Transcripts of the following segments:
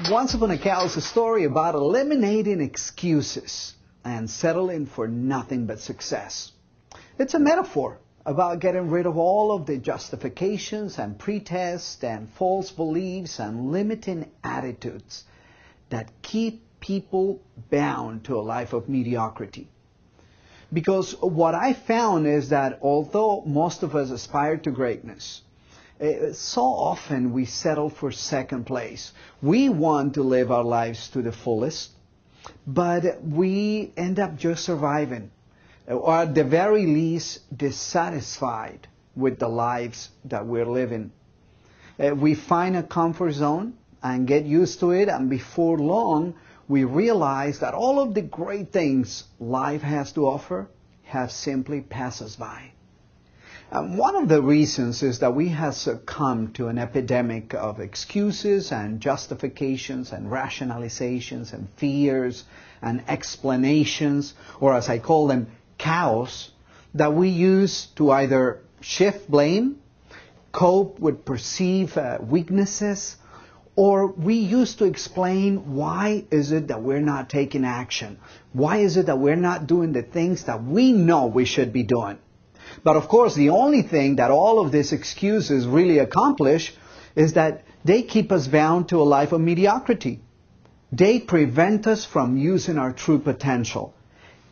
Once Upon a Cow is a story about eliminating excuses and settling for nothing but success. It's a metaphor about getting rid of all of the justifications and pretests and false beliefs and limiting attitudes that keep people bound to a life of mediocrity. Because what I found is that although most of us aspire to greatness, so often we settle for second place. We want to live our lives to the fullest, but we end up just surviving, or at the very least dissatisfied with the lives that we're living. We find a comfort zone and get used to it, and before long we realize that all of the great things life has to offer have simply passed us by. One of the reasons is that we have succumbed to an epidemic of excuses and justifications and rationalizations and fears and explanations, or as I call them, cows, that we use to either shift blame, cope with perceived weaknesses, or we use to explain why is it that we're not taking action? Why is it that we're not doing the things that we know we should be doing? But of course, the only thing that all of these excuses really accomplish is that they keep us bound to a life of mediocrity. They prevent us from using our true potential.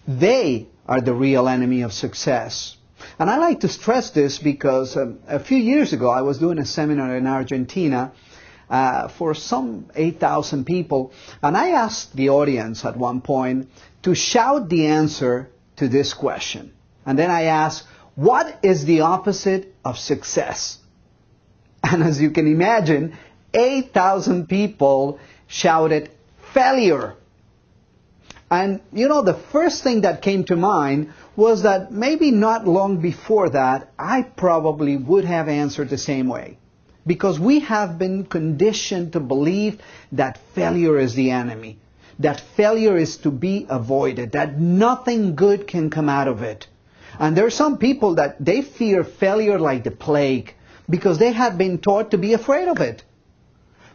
They are the real enemy of success. And I like to stress this because a few years ago I was doing a seminar in Argentina for some 8,000 people, and I asked the audience at one point to shout the answer to this question. And then I asked, what is the opposite of success? And as you can imagine, 8,000 people shouted failure. And you know, the first thing that came to mind was that maybe not long before that, I probably would have answered the same way. Because we have been conditioned to believe that failure is the enemy, that failure is to be avoided, that nothing good can come out of it. And there are some people that they fear failure like the plague because they have been taught to be afraid of it.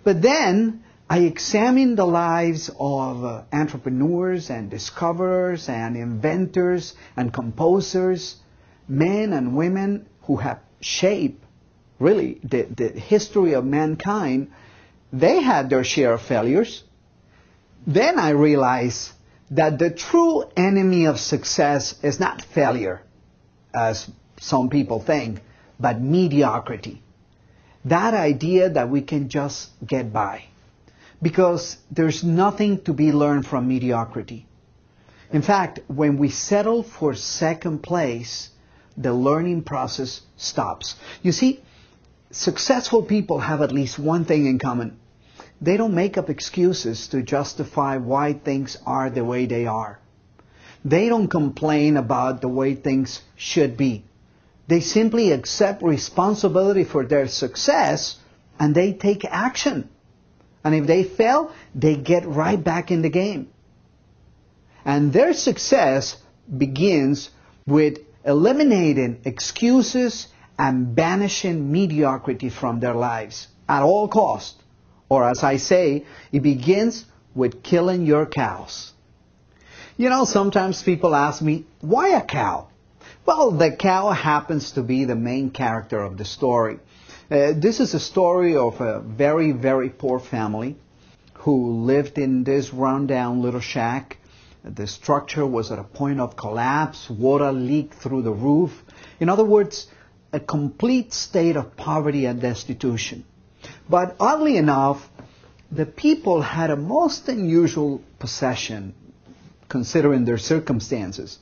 But then I examine the lives of entrepreneurs and discoverers and inventors and composers, men and women who have shaped really the history of mankind. They had their share of failures. Then I realized that the true enemy of success is not failure, as some people think, but mediocrity. That idea that we can just get by. Because there's nothing to be learned from mediocrity. In fact, when we settle for second place, the learning process stops. You see, successful people have at least one thing in common. They don't make up excuses to justify why things are the way they are. They don't complain about the way things should be. They simply accept responsibility for their success and they take action. And if they fail, they get right back in the game. And their success begins with eliminating excuses and banishing mediocrity from their lives at all costs. Or as I say, it begins with killing your cows. You know, sometimes people ask me, why a cow? Well, the cow happens to be the main character of the story. This is a story of a very, very poor family who lived in this rundown little shack. The structure was at a point of collapse. Water leaked through the roof. In other words, a complete state of poverty and destitution. But oddly enough, the people had a most unusual possession, considering their circumstances.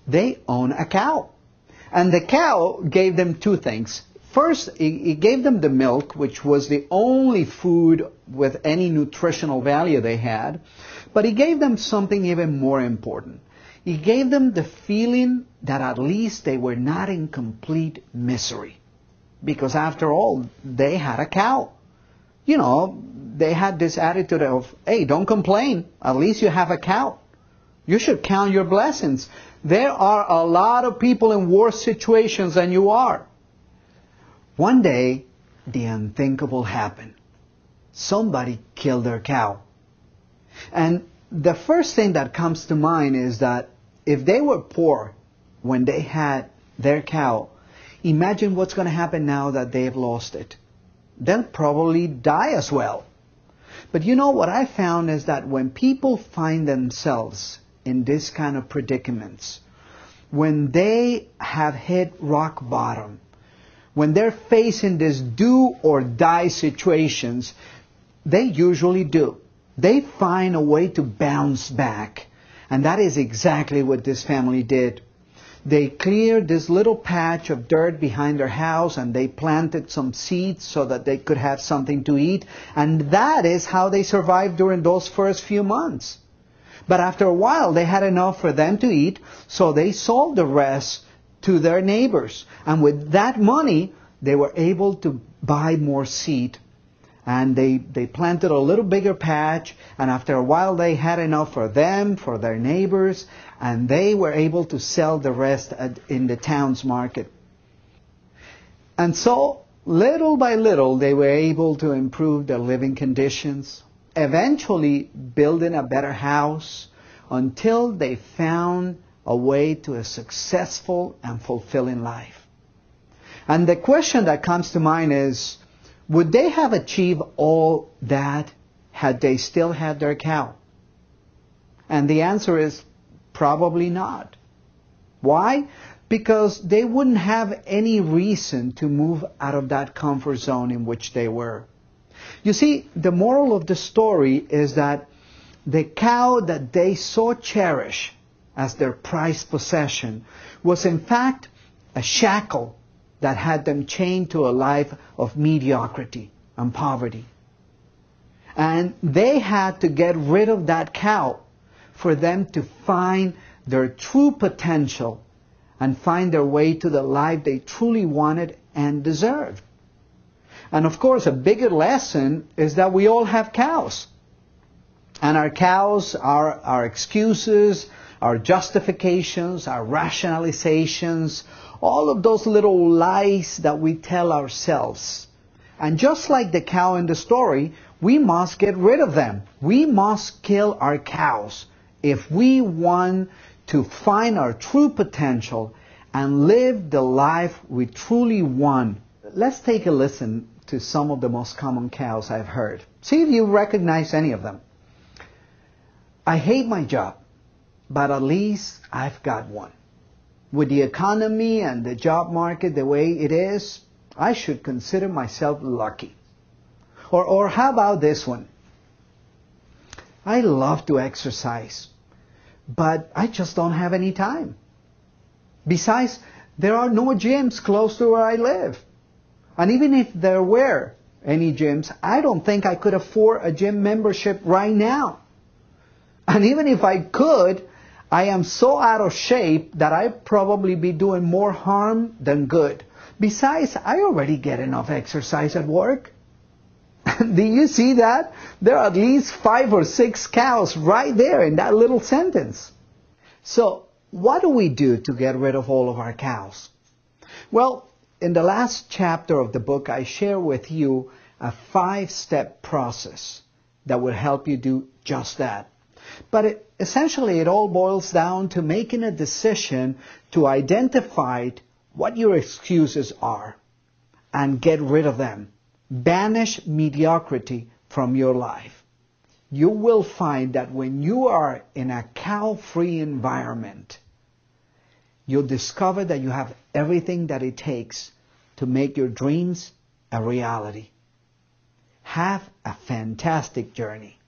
They own a cow. And the cow gave them two things. First, it gave them the milk, which was the only food with any nutritional value they had. But it gave them something even more important. It gave them the feeling that at least they were not in complete misery. Because after all, they had a cow. You know, they had this attitude of, hey, don't complain. At least you have a cow. You should count your blessings. There are a lot of people in worse situations than you are. One day, the unthinkable happened. somebody killed their cow. And the first thing that comes to mind is that if they were poor when they had their cow, imagine what's going to happen now that they've lost it. They'll probably die as well. But you know what I found is that when people find themselves in this kind of predicaments, when they have hit rock bottom, when they're facing this do or die situations, they usually do. They find a way to bounce back. And that is exactly what this family did. They cleared this little patch of dirt behind their house and they planted some seeds so that they could have something to eat. And that is how they survived during those first few months. But after a while, they had enough for them to eat, so they sold the rest to their neighbors. And with that money, they were able to buy more seed. And they planted a little bigger patch, and after a while they had enough for them, for their neighbors, and they were able to sell the rest in the town's market. And so, little by little, they were able to improve their living conditions, eventually building a better house, until they found a way to a successful and fulfilling life. And the question that comes to mind is, would they have achieved all that had they still had their cow? And the answer is probably not. Why? Because they wouldn't have any reason to move out of that comfort zone in which they were. You see, the moral of the story is that the cow that they so cherish as their prized possession was in fact a shackle that had them chained to a life of mediocrity and poverty. And they had to get rid of that cow for them to find their true potential and find their way to the life they truly wanted and deserved. And of course, a bigger lesson is that we all have cows. And our cows are our excuses, our justifications, our rationalizations, all of those little lies that we tell ourselves. And just like the cow in the story, we must get rid of them. We must kill our cows if we want to find our true potential and live the life we truly want. Let's take a listen to some of the most common cows I've heard. See if you recognize any of them. I hate my job, but at least I've got one. With the economy and the job market the way it is, I should consider myself lucky. Or how about this one? I love to exercise, but I just don't have any time. Besides, there are no gyms close to where I live. And even if there were any gyms, I don't think I could afford a gym membership right now. And even if I could, I am so out of shape that I'd probably be doing more harm than good. Besides, I already get enough exercise at work. Do you see that? There are at least 5 or 6 cows right there in that little sentence. So, what do we do to get rid of all of our cows? Well, in the last chapter of the book, I share with you a 5-step process that will help you do just that. But essentially, it all boils down to making a decision to identify what your excuses are and get rid of them. Banish mediocrity from your life. You will find that when you are in a cow-free environment, you'll discover that you have everything that it takes to make your dreams a reality. Have a fantastic journey.